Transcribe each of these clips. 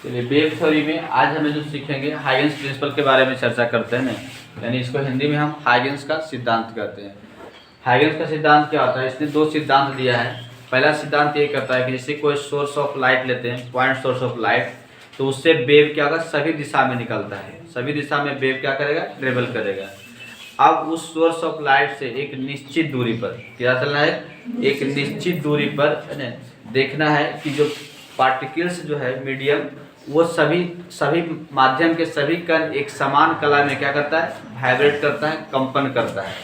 चलिए wave theory में आज हमें जो सीखेंगे हाइगेंस प्रिंसिपल के बारे में चर्चा करते हैं ना, यानी इसको हिंदी में हम हाइगेंस का सिद्धांत कहते हैं। हाइगेंस का सिद्धांत क्या होता है? इसने दो सिद्धांत दिया है। पहला सिद्धांत ये कहता है कि जैसे कोई सोर्स ऑफ लाइट लेते हैं, पॉइंट सोर्स ऑफ लाइट, तो उससे वेव क्या होगा, सभी दिशा में निकलता है, सभी दिशा में वेव क्या करेगा, ट्रेवल करेगा। अब उस सोर्स ऑफ लाइट से एक निश्चित दूरी पर क्या चलना है, एक निश्चित दूरी पर देखना है कि जो पार्टिकल्स जो है मीडियम, वो सभी माध्यम के सभी कण एक समान कला में क्या करता है, वाइब्रेट करता है, कंपन करता है।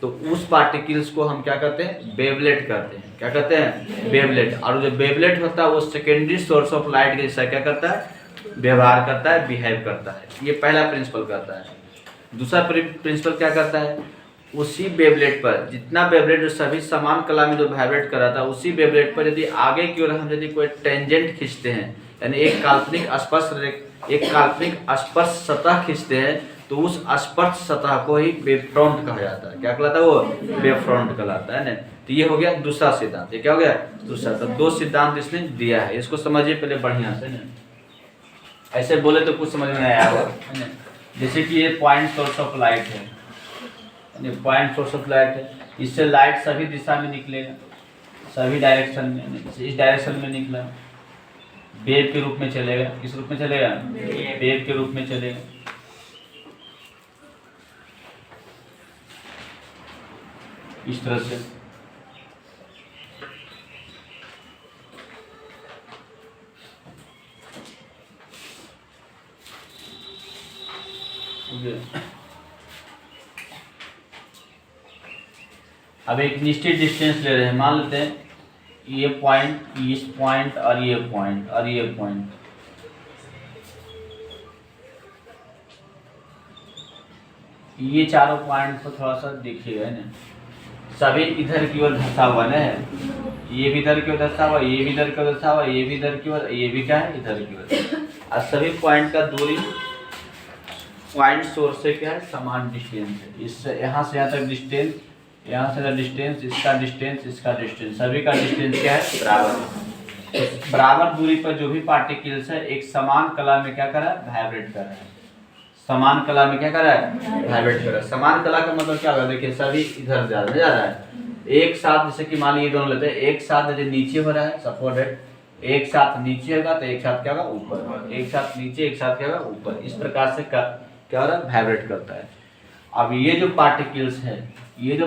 तो उस पार्टिकल्स को हम क्या करते हैं, वेवलेट करते हैं। क्या कहते हैं, वेवलेट। और जो वेवलेट होता है वो सेकेंडरी सोर्स ऑफ लाइट के जैसा क्या करता है, व्यवहार करता है, बिहेव करता है। ये पहला प्रिंसिपल करता है। दूसरा प्रिंसिपल क्या करता है, उसी वेवलेट पर जितना वेवलेट जो सभी समान कला में जो वाइब्रेट कर रहा था, उसी वेवलेट पर यदि आगे की ओर हम यदि कोई टेंजेंट खींचते हैं, यानी एक काल्पनिक स्पर्श सतह खींचते हैं, तो उस स्पर्श सतह को ही वेव फ्रंट कहा जाता है। क्या कहलाता है वो, वेव फ्रंट कहलाता है ना। तो ये हो गया दूसरा सिद्धांत। ये क्या हो गया, दूसरा। तो दो सिद्धांत इसने दिया है, इसको समझिए पहले बढ़िया से ना। ऐसे बोले तो कुछ समझ में नहीं आया होगा। जैसे कि ये पॉइंट सोर्स ऑफ लाइट है, पॉइंट सोर्स ऑफ लाइट है, इससे लाइट सभी दिशा में निकलेगा, सभी डायरेक्शन में। इस डायरेक्शन में निकला, वेव के रूप में चलेगा। किस रूप में चलेगा, वेव के रूप में चलेगा। इस तरह से अब एक निश्चित डिस्टेंस ले रहे हैं, मान लेते हैं ये पॉइंट, इस पॉइंट और ये पॉइंट और ये पॉइंट। ये चारों पॉइंट को थोड़ा सा देखिएगा ना, सभी इधर की ओर धंसा हुआ ना है। ये भी इधर की ओर धंसा हुआ, ये भी इधर की ओर धंसा हुआ, ये भी इधर की ओर, ये भी क्या है, इधर की ओर। और सभी पॉइंट का दूरी पॉइंट सोर्स से क्या है, समान डिस्टेंस है। इससे यहाँ से यहाँ तक डिस्टेंस, यहाँ से डिस्टेंस, इसका डिस्टेंस, इसका डिस्टेंस, सभी का डिस्टेंस क्या है, बराबर है। तो बराबर दूरी पर जो भी पार्टिकल्स है एक समान कला में क्या कर रहा है, वाइब्रेट कर रहा है। समान कला में क्या कर रहा है, वाइब्रेट कर रहा है। समान कला का मतलब क्या होगा, देखिए सभी इधर जा रहा है एक साथ। जैसे कि मान लीजिए दोनों लेते हैं, एक साथ यदि नीचे हो रहा है सपोर्टेड, एक साथ नीचे होगा तो एक साथ क्या होगा, ऊपर, एक साथ नीचे, एक साथ क्या होगा, ऊपर। इस प्रकार से क्या हो रहा है, वाइब्रेट करता है। अब ये जो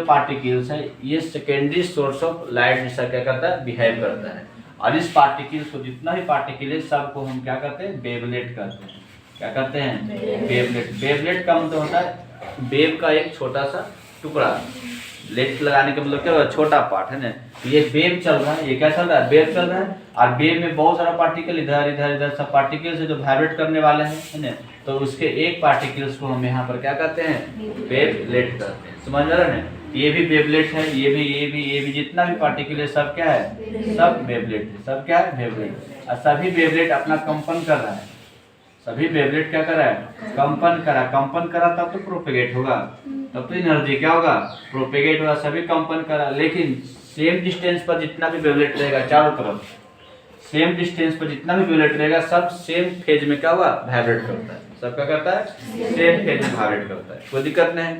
पार्टिकल्स है, ये सेकेंडरी सोर्स ऑफ लाइट जैसा क्या करता है, बिहेव करता है। और इस पार्टिकल्स को, जितना भी पार्टिकल है, सबको हम क्या करते हैं, वेवलेट करते हैं। क्या करते हैं, वेवलेट। वेवलेट का मतलब होता है वेव का एक छोटा सा टुकड़ा। लेट लगाने का मतलब क्या होगा, छोटा पार्ट है ना। ये वेव चल रहा है, ये क्या चल रहा है, वेव चल रहा है। और वेव में बहुत सारा पार्टिकल इधर इधर इधर सब पार्टिकल्स है जो वाइब्रेट करने वाले हैं, है ना। तो उसके एक पार्टिकल्स को हम यहाँ पर क्या कहते हैं, वेवलेट कहते हैं। समझ रहे हैं, ये भी वेवलेट है, ये भी जितना भी पार्टिकल है सब क्या है, सब वेवलेट है। सब क्या है, वेवलेट। और सभी वेवलेट अपना कंपन कर रहा है। सभी वेवलेट क्या कर रहा है, कंपन करा। कंपन करा तब तो प्रोपेगेट होगा, तब तो एनर्जी क्या होगा, प्रोपेगेट होगा। सभी कंपन करा, लेकिन सेम डिस्टेंस पर जितना भी वेवलेट रहेगा, चारों तरफ सेम डिस्टेंस पर जितना भी वेवलेट रहेगा, सब सेम फेज में क्या हुआ, वाइब्रेट करता है। सब क्या करता है, सेम फेज में वाइब्रेट करता है, कोई दिक्कत नहीं।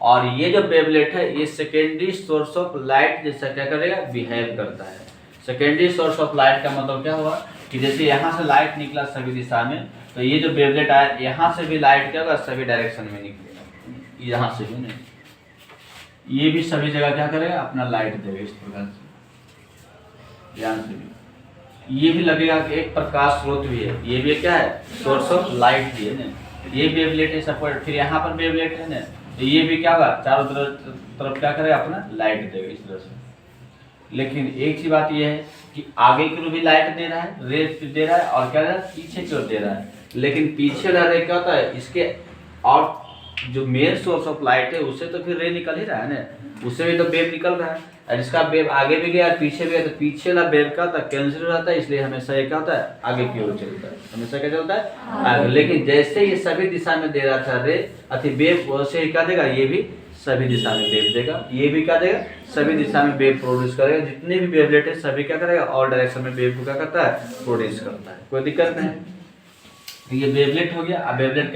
और ये जो वेवलेट है, ये सेकेंडरी सोर्स ऑफ लाइट जैसा क्या करेगा, बिहेव करता है। सेकेंडरी सोर्स ऑफ लाइट का मतलब क्या हुआ कि जैसे यहाँ से लाइट निकला सभी दिशा में, तो ये जो वेवलेट आया, यहाँ से भी लाइट क्या होगा, सभी डायरेक्शन में निकलेगा। यहाँ से भी नहीं, ये भी सभी जगह क्या करेगा, अपना लाइट देगा। इस प्रकार से ध्यान से भी ये भी लगेगा कि एक प्रकाश स्रोत भी है, ये भी क्या है, सोर्स ऑफ लाइट भी है ना। ये वेवलेट है सपोर्ट, फिर यहाँ पर वेवलेट है ना, तो ये भी क्या होगा, चारों तरफ क्या करेगा, अपना लाइट देगा इस तरह से। लेकिन एक सी बात यह है कि आगे की ओर भी लाइट दे रहा है, रे दे रहा है, और क्या दे रहा है, पीछे की ओर दे रहा है। लेकिन पीछे वाला रे क्या होता है, इसके और जो मेन सोर्स ऑफ लाइट है उससे तो फिर रे निकल ही रहा है ना, उससे भी तो वेव निकल रहा है। और इसका वेव आगे भी गया, पीछे भी गया, तो पीछे वाला वेव का होता है, कैंसिल हो जाता है। इसलिए हमेशा ये क्या होता है, आगे की ओर चलता है, हमेशा क्या चलता है, आगे। लेकिन जैसे ये सभी दिशा में दे रहा था रे अति वेव, वैसे ही क्या देगा, ये भी सभी दिशा में वेव देगा। ये भी क्या देगा, सभी दिशा में वेव प्रोड्यूस करेगा। जितने भी वेवलेट है सभी क्या करेगा, ऑल डायरेक्शन में वेव को क्या करता है, प्रोड्यूस करता है। कोई दिक्कत नहीं। ये वेवलेट हो गया। अब वेवलेट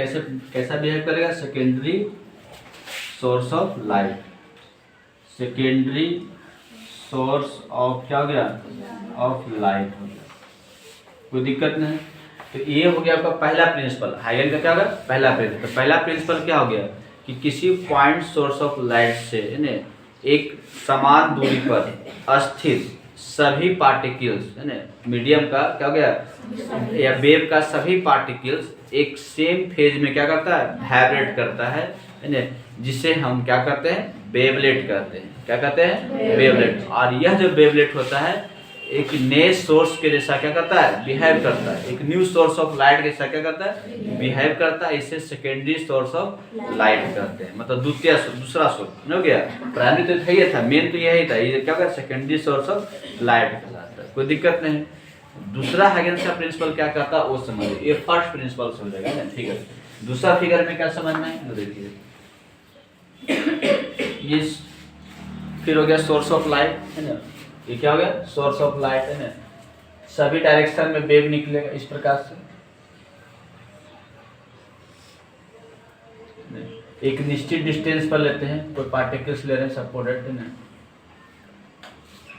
कैसा बिहेव करेगा, secondary source of light, secondary source of क्या हो गया, ऑफ लाइट हो गया। कोई दिक्कत नहीं। तो ये हो गया आपका पहला प्रिंसिपल, हाइगन का क्या होगा, पहला प्रिंसिपल। तो पहला प्रिंसिपल क्या हो गया कि किसी पॉइंट सोर्स ऑफ लाइट से एक समान दूरी पर स्थित सभी पार्टिकल्स है ना, मीडियम का क्या हो गया, या वेव का सभी पार्टिकल्स एक सेम फेज में क्या करता है, वाइब्रेट करता है ना, जिसे हम क्या करते हैं, वेवलेट कहते हैं। क्या कहते हैं, वेवलेट। और यह जो वेवलेट होता है एक नए सोर्स के जैसा क्या करता है, बिहेव करता है। एक न्यू सोर्स ऑफ लाइट के जैसा क्या करता है, बिहेव करता है। इसे सेकेंडरी सोर्स ऑफ लाइट कहते हैं, मतलब दूसरा सोर्स हो गया। प्राइमरी तो यही था, मेन तो यही था, ये क्या कहता है, सेकेंडरी सोर्स ऑफ लाइट कहलाता है। कोई दिक्कत नहीं। दूसरा हाइगेन्स का प्रिंसिपल क्या कहता है वो समझिए, ये फर्स्ट प्रिंसिपल समझेगा ना, ठीक है। दूसरा फिगर में क्या समझना है, देखिए ये फिर हो गया सोर्स ऑफ लाइट है ना, ये क्या हो गया, सोर्स ऑफ लाइट है ना, सभी डायरेक्शन में वेव निकलेगा इस प्रकार से। एक निश्चित डिस्टेंस पर लेते हैं, कोई पार्टिकल्स ले रहे हैं सपोर्टेड है ना,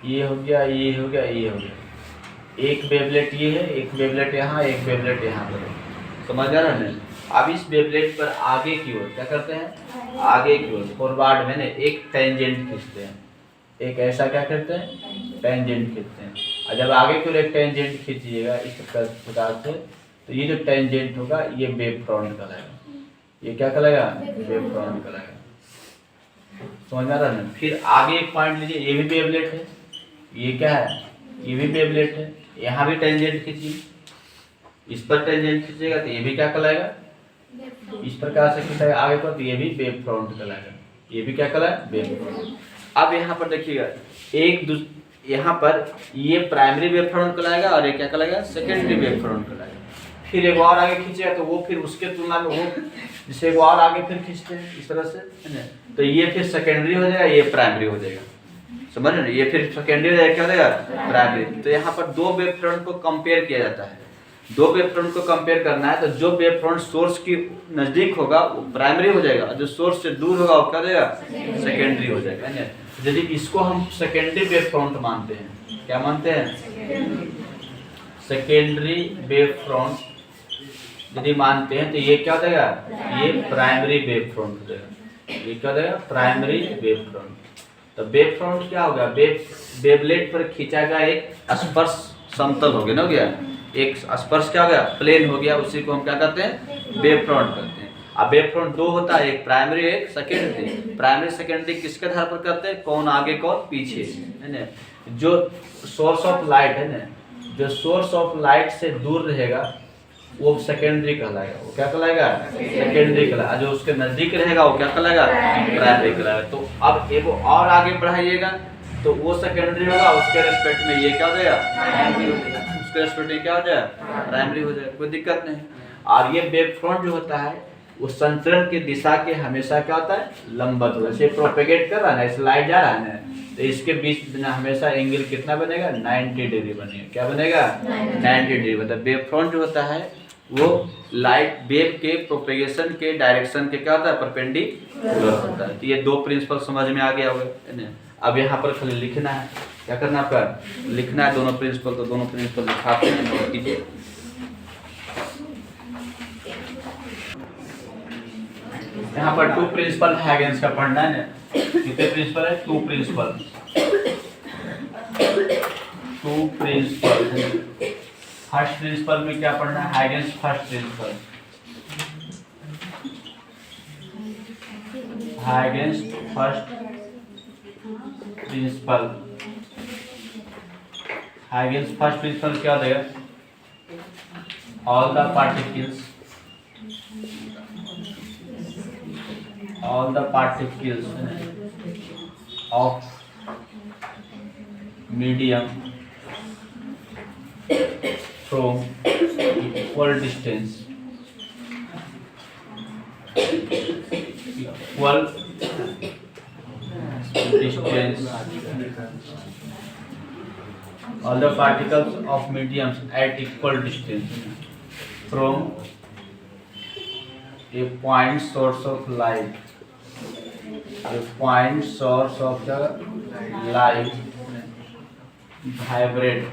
ये हो गया, ये हो गया, ये हो गया। एक वेवलेट ये है, एक वेवलेट यहाँ, एक वेवलेट यहाँ पर है। समझ आ रहा है। अब इस वेवलेट पर आगे की ओर क्या करते हैं, आगे की ओर फॉरवर्ड में ना एक टेंजेंट खींचते हैं। एक ऐसा क्या करते हैं, टेंजेंट खींचते हैं। और जब आगे की ओर एक टेंजेंट खींचिएगा इस प्रकार से, तो ये जो टेंजेंट होगा ये वेव फ्रंट कहलाएगा। ये क्या कहलाएगा, वेव फ्रंट कहलाएगा। समझ में आ रहा है। फिर आगे एक पॉइंट लीजिए, ये भी वेवलेट है, ये क्या है, ये भी वेवलेट है। यहाँ भी टेंजेंट खींचिए, इस पर टेंजेंट खींचेगा तो ये भी क्या कहलाएगा, इस प्रकार से खींचेगा आगे पर, तो ये भी वेव फ्रंट कहलाएगा। ये भी क्या कहलाएगा, वेव फ्रंट। अब यहाँ पर देखिएगा, यहाँ पर ये प्राइमरी वेव फ्रंट कहलाएगा और ये क्या कहलाएगा, सेकेंडरी वेव फ्रंट कहलाएगा। फिर एक और आगे खींचेगा तो वो फिर उसके तुलना में वो जिसे एक और आगे फिर खींचते हैं इस तरह से है ना, तो ये फिर सेकेंडरी हो जाएगा, ये प्राइमरी हो जाएगा। समझ रहे, ये फिर सेकेंडरी हो जाएगा, क्या हो जाएगा, प्राइमरी। तो यहाँ पर दो वेव फ्रंट को कंपेयर किया जाता है। दो वेव फ्रंट को कंपेयर करना है तो जो वेव फ्रंट सोर्स की नजदीक होगा वो प्राइमरी हो जाएगा, जो सोर्स से दूर होगा वो क्या हो जाएगा, सेकेंडरी हो जाएगा है ना। यदि इसको हम सेकेंडरी वेव फ्रंट मानते हैं, क्या मानते हैं, सेकेंडरी वेव फ्रंट यदि मानते हैं तो ये क्या हो जाएगा, ये प्राइमरी वेव फ्रंट हो जाएगा। ये क्या हो जाएगा, प्राइमरी वेव फ्रंट। तो वेव फ्रंट क्या होगा, वेवलेट पर खींचा गया एक स्पर्श समतल हो गया ना, हो गया एक स्पर्श क्या हो गया, प्लेन हो गया, उसी को हम क्या कहते हैं, वेव फ्रंट कहते हैं। अब वेव फ्रंट दो होता है, एक प्राइमरी एक सेकेंडरी। प्राइमरी सेकेंडरी किसके आधार पर करते हैं, कौन आगे कौन पीछे है ना। जो सोर्स ऑफ लाइट है ना, जो सोर्स ऑफ लाइट से दूर रहेगा वो सेकेंडरी कहलाएगा। वो क्या कहलाएगा, सेकेंडरी कहलाएगा। जो उसके नजदीक रहेगा वो क्या कहलाएगा, प्राइमरी कहलाएगा। तो अब एक और आगे बढ़ाइएगा तो वो सेकेंडरी होगा, उसके रेस्पेक्ट में ये क्या हो जाएगा, उसके रेस्पेक्ट में क्या हो जाएगा, प्राइमरी हो जाएगा। कोई दिक्कत नहीं। और ये वेव फ्रंट जो होता है वो संचरण की दिशा के हमेशा क्या होता है, लंबवत होता है। जैसे प्रोपेगेट कर रहा है ना, इस लाइट जा रहा है ना, तो इसके बीच में हमेशा एंगल कितना बनेगा, 90 डिग्री बनेगा। क्या बनेगा, 90 डिग्री। मतलब वेव फ्रंट जो होता है वो लाइट वेव के प्रोपेगेशन के डायरेक्शन के क्या होता है, परपेंडिकुलर होता है। तो ये दो प्रिंसिपल समझ में आ गया होगा। अब यहाँ पर खाली लिखना है, क्या करना है, आपका लिखना है दोनों प्रिंसिपल। तो दोनों प्रिंसिपल लिखाते हैं, नोट कीजिए। यहाँ पर टू प्रिंसिपल हाइगेन्स का पढ़ना है ना। कितने प्रिंसिपल है, two principle. Two principle. First principle में क्या पढ़ना है, Huygens first principle. Huygens first principle. Huygens first principle क्या देगा, all the particles of medium from equal distance equal distance, all the particles of mediums at equal distance from a point source of light. A point source of the light vibrate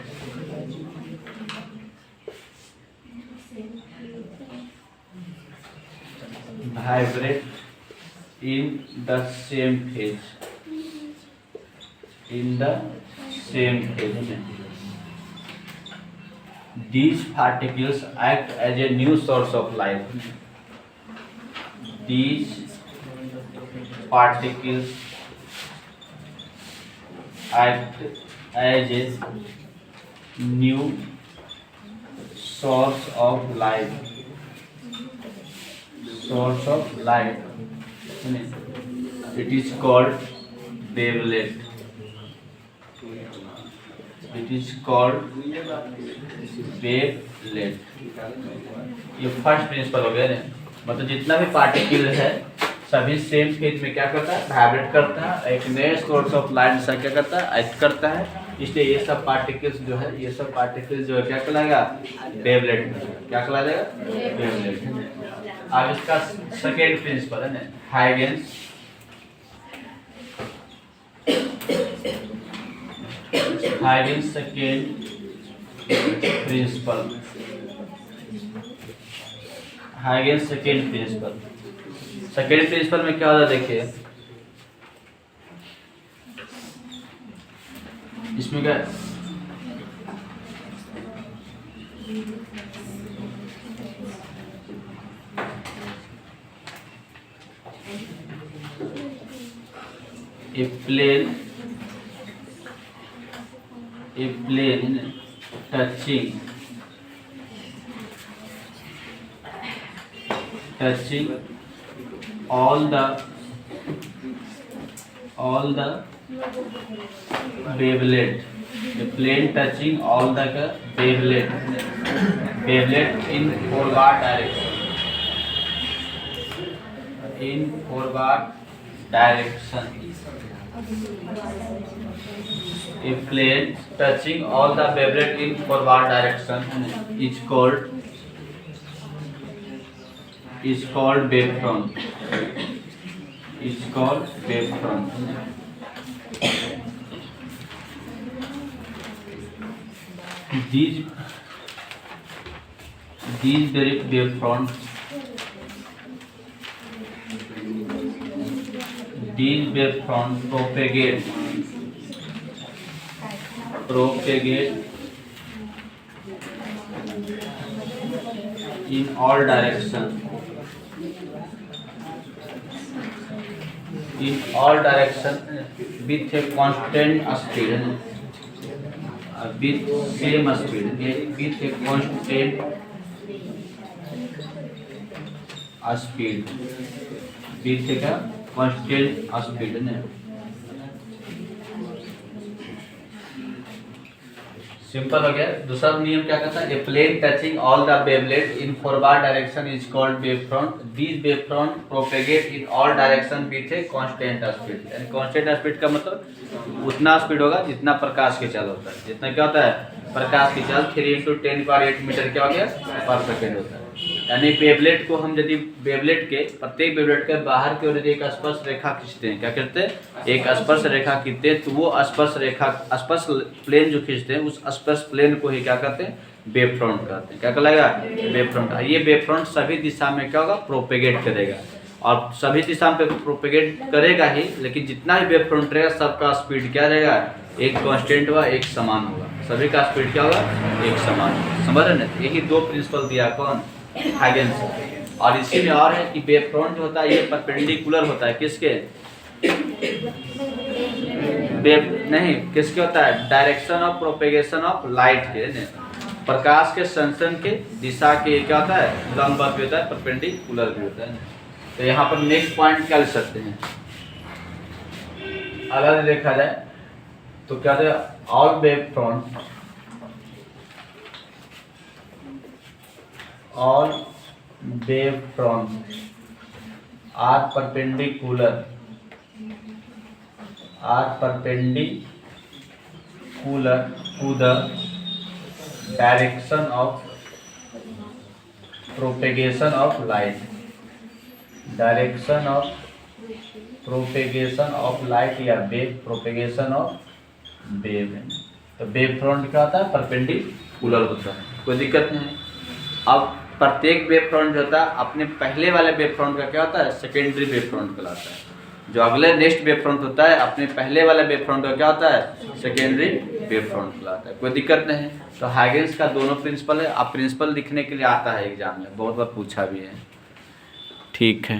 in the same phase. In the same phase. These particles act as a new source of light. These particles act as a new source of light. Source of light. It is called wavelet. It is called wavelet. ये first principle हो गया ना, मतलब जितना भी particle है सभी same phase में क्या करता है, वाइब्रेट करता है, एक नए सोर्स ऑफ लाइट से क्या करता है, एक्ट करता है। इसलिए ये सब पार्टिकल्स जो है, ये सब पार्टिकल्स जो है क्या कहलाएगा, वेवलेट। क्या कहलाएगा, वेवलेट। अब इसका सेकेंड प्रिंसिपल है ना, Huygens second principle. Huygens second principle. Second principle में क्या होता है, देखिए इसमें क्या a plane touching all the wavelet, a plane touching all the wavelet in forward direction, a plane touching all the wavelet in forward direction is called wavefront. These wavefront propagate in all directions with a constant speed, with same speed, with a constant speed, simple हो गया। दूसरा नियम क्या कहता है, a plane touching all the wavelet in forward direction is called wavefront. These wavefront propagate in all direction with a constant speed. यानी constant speed का मतलब उतना स्पीड होगा जितना प्रकाश की चाल होता है। जितना क्या होता है, प्रकाश की चाल 3 × 10⁸ मीटर क्या हो गया, पर सेकेंड होता है। यानी वेवलेट को हम यदि प्रत्येक वेवलेट के बाहर की ओर यदि एक स्पर्श रेखा खींचते हैं, क्या करते हैं, एक स्पर्श रेखा खींचते हैं, तो वो स्पर्श प्लेन जो खींचते हैं उस स्पर्श प्लेन को ही क्या करते हैं, वेवफ्रंट कहते हैं। क्या कहलाएगा, वेवफ्रंट। ये वेवफ्रंट सभी दिशा में क्या होगा, प्रोपेगेट करेगा, और सभी दिशा में प्रोपेगेट करेगा ही, लेकिन जितना भी वेवफ्रंट रहेगा सबका स्पीड क्या रहेगा, एक कांस्टेंट व एक समान होगा। सभी का स्पीड क्या होगा, एक समान। समझ रहे ना, यही दो प्रिंसिपल दिया कौन, हाइगेंस। और इसी में और है कि वेवफ्रंट जो होता है ये परपेंडिकुलर होता है, किसके, किसके होता है, direction of propagation of light के, प्रकाश के संचरण के दिशा के क्या होता है, लंबवत भी होता है, परपेंडिकुलर भी होता है। तो यहाँ पर नेक्स्ट पॉइंट क्या लिख सकते हैं, अगर देखा जाए तो क्या है, all wavefront are perpendicular are perpendicular to the direction of propagation of light, direction of propagation of light या वेव, प्रोपेगेशन ऑफ वेव है। तो वेव फ्रंट क्या होता है, परपेंडिकुलर होता है, कोई दिक्कत नहीं है। अब प्रत्येक वेव फ्रंट जो होता है अपने पहले वाले वेव फ्रंट का क्या होता है, सेकेंडरी वेव फ्रंट कहलाता है। जो अगले नेक्स्ट वेव फ्रंट होता है अपने पहले वाले वेव फ्रंट का क्या होता है, सेकेंडरी वेव फ्रंट कहलाता है, कोई दिक्कत नहीं है। तो हाइगेंस का दोनों प्रिंसिपल है। आप प्रिंसिपल लिखने के लिए आता है एग्जाम में, बहुत बार पूछा भी है। ठीक है।